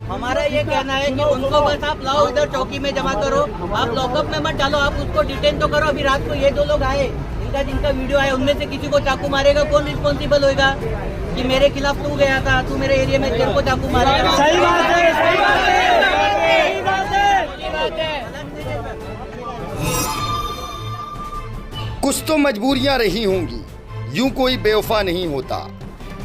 हमारा ये कहना है कि उनको बस आप लाओ इधर चौकी में जमा करो, आप लॉकअप में मत डालो, आप उसको डिटेन तो करो। अभी रात को ये 2 लोग आए, इनका जिनका वीडियो आया उनमें से किसी को चाकू मारेगा, कौन रिस्पॉन्सिबल होगा कि मेरे खिलाफ तू गया था, तू मेरे एरिया में तेरे को चाकू मारेगा? सही बात है, सही बात है, सही बात है। कुछ तो मजबूरियां रही होंगी, यूं कोई बेवफा नहीं होता।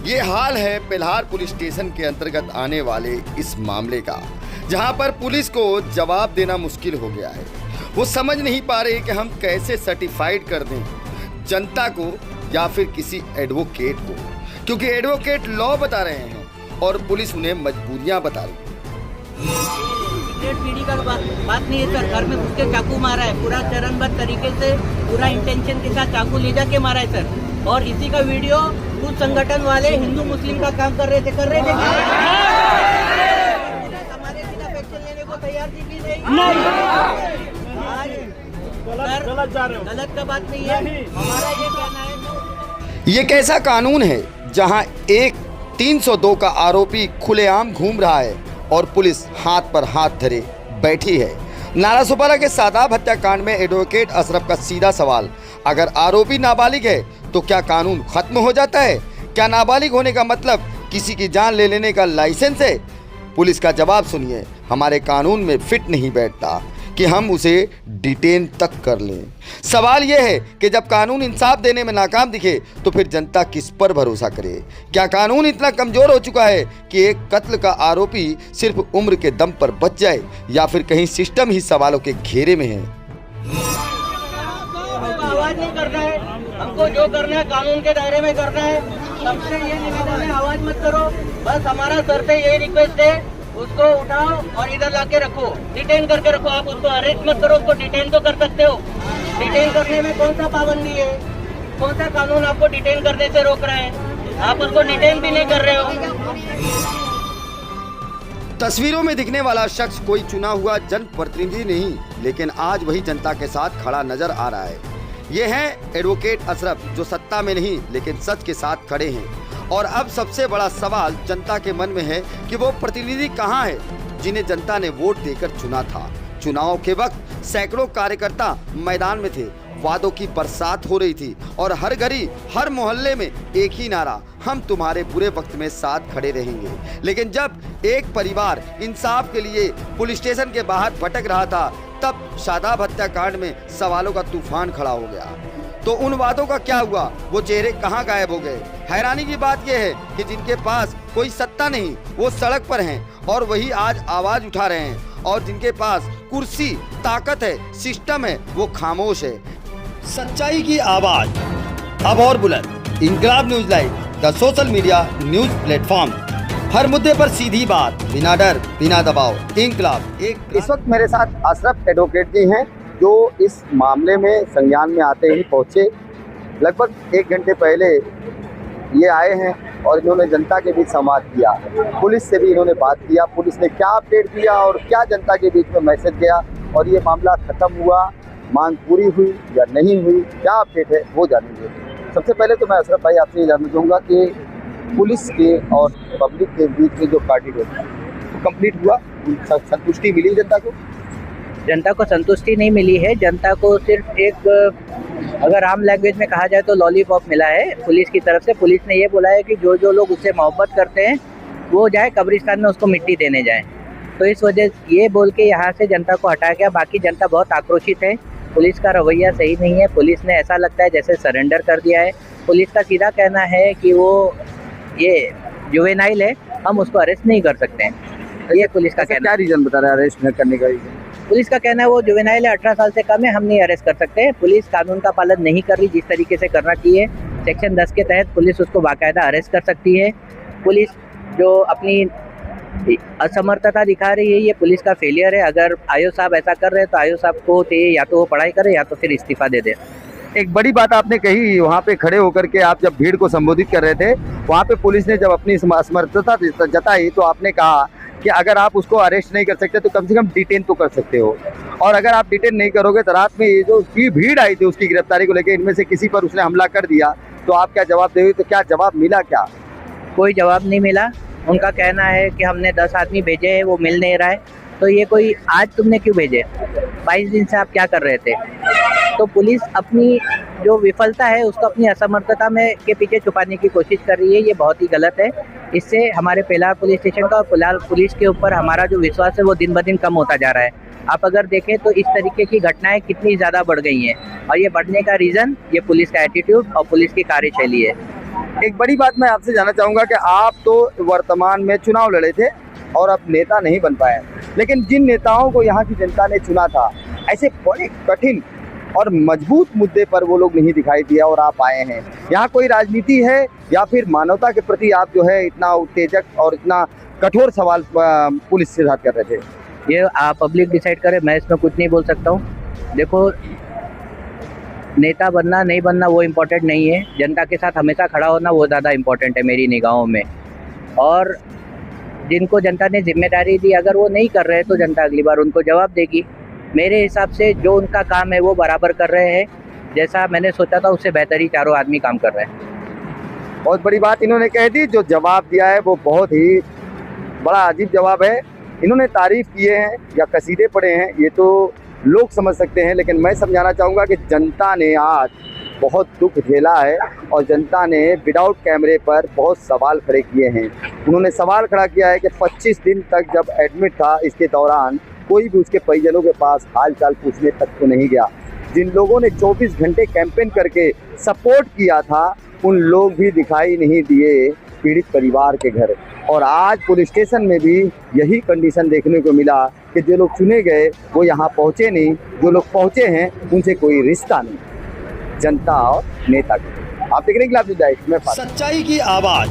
ये हाल है पिल्हार पुलिस स्टेशन के अंतर्गत आने वाले इस मामले का, जहां पर पुलिस को जवाब देना मुश्किल हो गया है। वो समझ नहीं पा रहे कि हम कैसे सर्टिफाइड कर दें जनता को या फिर किसी एडवोकेट को, क्योंकि एडवोकेट लॉ बता रहे हैं और पुलिस उन्हें मजबूरियां बता रही है। पीढ़ी का बात नहीं है सर, घर में घुस के चाकू मारा है, पूरा चरणबद्ध तरीके से, पूरा इंटेंशन के साथ चाकू ले जाके मारा है सर। और इसी का वीडियो कुछ संगठन वाले हिंदू मुस्लिम का काम कर रहे थे हमारे खिलाफ एक्शन लेने को तैयार थी कि नहीं? गलत का बात नहीं है, हमारा ये कहना है। ये कैसा कानून है जहां एक 302 का आरोपी खुलेआम घूम रहा है और पुलिस हाथ पर हाथ धरे बैठी है? नालासोपारा के सादाब हत्याकांड में एडवोकेट अशरफ का सीधा सवाल, अगर आरोपी नाबालिग है तो क्या कानून खत्म हो जाता है? क्या नाबालिग होने का मतलब किसी की जान ले लेने का लाइसेंस है? पुलिस का जवाब सुनिए, हमारे कानून में फिट नहीं बैठता कि हम उसे डिटेन तक कर लें। सवाल यह है कि जब कानून इंसाफ देने में नाकाम दिखे तो फिर जनता किस पर भरोसा करे? क्या कानून इतना कमजोर हो चुका है कि एक कत्ल का आरोपी सिर्फ उम्र के दम पर बच जाए, या फिर कहीं सिस्टम ही सवालों के घेरे में है? हमको आवाज नहीं करना है, हमको जो करना है कानून के दायरे में करना है। सबसे ये निवेदन है, आवाज मत करो। बस हमारा सर से यही रिक्वेस्ट है, उसको उठाओ और इधर लाके रखो, डिटेन करके रखो। आप उसको अरेस्ट मत करो, उसको डिटेन तो कर सकते हो। डिटेन करने में कौन सा पाबंदी है? कौन सा कानून आपको डिटेन करने से रोक रहा है? आप उसको डिटेन भी नहीं कर रहे हो। तस्वीरों में दिखने वाला शख्स कोई चुना हुआ जनप्रतिनिधि नहीं, लेकिन आज वही जनता के साथ खड़ा नजर आ रहा है। ये है एडवोकेट अशरफ, जो सत्ता में नहीं लेकिन सच के साथ खड़े हैं। और अब सबसे बड़ा सवाल जनता के मन में है कि वो प्रतिनिधि कहाँ है जिन्हें जनता ने वोट देकर चुना था। चुनाव के वक्त सैकड़ों कार्यकर्ता मैदान में थे, वादों की बरसात हो रही थी और हर गली हर मोहल्ले में एक ही नारा, हम तुम्हारे बुरे वक्त में साथ खड़े रहेंगे। लेकिन जब एक परिवार इंसाफ के लिए पुलिस स्टेशन के बाहर भटक रहा था, तब शादाब हत्याकांड में सवालों का तूफान खड़ा हो गया। तो उन वादों का क्या हुआ? वो चेहरे कहाँ गायब हो गए? हैरानी की बात यह है कि जिनके पास कोई सत्ता नहीं वो सड़क पर हैं और वही आज आवाज उठा रहे हैं, और जिनके पास कुर्सी, ताकत है, सिस्टम है, वो खामोश है। सच्चाई की आवाज अब और बुलंद। Inquilab news live, the social media news platform. हर मुद्दे पर सीधी बात, बिना डर बिना दबाव। इंकलाब। इस वक्त मेरे साथ अशरफ एडवोकेट जी हैं, जो इस मामले में संज्ञान में आते ही पहुंचे। लगभग 1 घंटे पहले ये आए हैं और इन्होंने जनता के बीच संवाद किया, पुलिस से भी इन्होंने बात किया, पुलिस ने क्या अपडेट दिया और क्या जनता के बीच में मैसेज गया, और ये मामला खत्म हुआ, मांग पूरी हुई या नहीं हुई, क्या अपडेट है वो जानेंगे। सबसे पहले तो मैं अशरफ भाई आपसे ये जानना चाहूँगा कि पुलिस के और पब्लिक के बीच में जो पार्टी था वो कंप्लीट हुआ, संतुष्टि मिली जनता को? जनता को संतुष्टि नहीं मिली है। जनता को सिर्फ एक, अगर आम लैंग्वेज में कहा जाए तो लॉलीपॉप मिला है पुलिस की तरफ से। पुलिस ने ये बोला है कि जो जो लोग उससे मोहब्बत करते हैं वो जाए कब्रिस्तान में उसको मिट्टी देने जाएं। तो इस वजह से ये बोल के यहाँ से जनता को हटाया गया। बाकी जनता बहुत आक्रोशित है, पुलिस का रवैया सही नहीं है। पुलिस ने ऐसा लगता है जैसे सरेंडर कर दिया है। पुलिस का सीधा कहना है कि वो ये जुवेनाइल है, हम उसको अरेस्ट नहीं कर सकते हैं। ये पुलिस का कहना। क्या रीजन बता रहा है अरेस्ट न करने का? पुलिस का कहना है वो जुवेनाइल है, 18 साल से कम है, हम नहीं अरेस्ट कर सकते हैं। पुलिस कानून का पालन नहीं कर रही जिस तरीके से करना चाहिए। सेक्शन 10 के तहत पुलिस उसको बाकायदा अरेस्ट कर सकती है। पुलिस जो अपनी असमर्थता दिखा रही है, ये पुलिस का फेलियर है। अगर आयो साहब ऐसा कर रहे हैं तो आयो साहब को चाहिए या तो वो पढ़ाई करे या तो फिर इस्तीफा दे दे। एक बड़ी बात आपने कही, वहाँ पे खड़े होकर के आप जब भीड़ को संबोधित कर रहे थे, वहाँ पे पुलिस ने जब अपनी असमर्थता जताई तो आपने कहा कि अगर आप उसको अरेस्ट नहीं कर सकते तो कम से कम डिटेन तो कर सकते हो, और अगर आप डिटेन नहीं करोगे तो रात में ये जो भीड़ आई थी उसकी गिरफ्तारी को लेकर, इनमें से किसी पर उसने हमला कर दिया, तो आप क्या जवाब देंगे? तो क्या जवाब मिला? क्या कोई जवाब नहीं मिला। उनका कहना है कि हमने 10 आदमी भेजे हैं, वो मिल नहीं रहा है। तो ये कोई आज तुमने क्यों भेजे? 22 दिन से आप क्या कर रहे थे? तो पुलिस अपनी जो विफलता है उसको अपनी असमर्थता में के पीछे छुपाने की कोशिश कर रही है। ये बहुत ही गलत है। इससे हमारे पेलार पुलिस स्टेशन का और पेलार पुलिस के ऊपर हमारा जो विश्वास है वो दिन ब दिन कम होता जा रहा है। आप अगर देखें तो इस तरीके की घटनाएं कितनी ज़्यादा बढ़ गई हैं, और ये बढ़ने का रीज़न ये पुलिस का एटीट्यूड और पुलिस की कार्यशैली है। एक बड़ी बात मैं आपसे जानना चाहूँगा कि आप तो वर्तमान में चुनाव लड़े थे और अब नेता नहीं बन पाए, लेकिन जिन नेताओं को यहाँ की जनता ने चुना था, ऐसे बड़े कठिन और मजबूत मुद्दे पर वो लोग नहीं दिखाई दिया और आप आए हैं। यहाँ कोई राजनीति है या फिर मानवता के प्रति आप जो है इतना उत्तेजक और इतना कठोर सवाल पुलिस से साथ कर रहे थे? ये आप पब्लिक डिसाइड करे, मैं इसमें कुछ नहीं बोल सकता हूँ। देखो, नेता बनना नहीं बनना वो इम्पोर्टेंट नहीं है, जनता के साथ हमेशा खड़ा होना वो ज़्यादा इम्पोर्टेंट है मेरी निगाहों में। और जिनको जनता ने जिम्मेदारी दी, अगर वो नहीं कर रहे तो जनता अगली बार उनको जवाब देगी। मेरे हिसाब से जो उनका काम है वो बराबर कर रहे हैं, जैसा मैंने सोचा था उससे बेहतर ही चारों आदमी काम कर रहे हैं। बहुत बड़ी बात इन्होंने कह दी। जो जवाब दिया है वो बहुत ही बड़ा अजीब जवाब है। इन्होंने तारीफ किए हैं या कसीदे पढ़े हैं ये तो लोग समझ सकते हैं, लेकिन मैं समझाना चाहूँगा कि जनता ने आज बहुत दुख झेला है और जनता ने विदाउट कैमरे पर बहुत सवाल खड़े किए हैं। उन्होंने सवाल खड़ा किया है कि 25 दिन तक जब एडमिट था, इसके दौरान कोई भी उसके परिजनों के पास हाल चाल पूछने तक तो नहीं गया। जिन लोगों ने 24 घंटे कैंपेन करके सपोर्ट किया था, उन लोग भी दिखाई नहीं दिए पीड़ित परिवार के घर। और आज पुलिस स्टेशन में भी यही कंडीशन देखने को मिला कि जो लोग चुने गए वो यहाँ पहुँचे नहीं, जो लोग पहुँचे हैं उनसे कोई रिश्ता नहीं जनता और नेता का। आप देख रहे हैं इंकलाब न्यूज़ लाइव में सच्चाई की आवाज़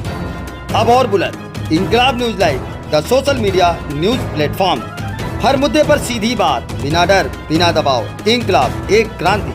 अब और बुलंद। Inquilab news live the social media news platform, हर मुद्दे पर सीधी बात, बिना डर बिना दबाव। इंकलाब एक क्रांति।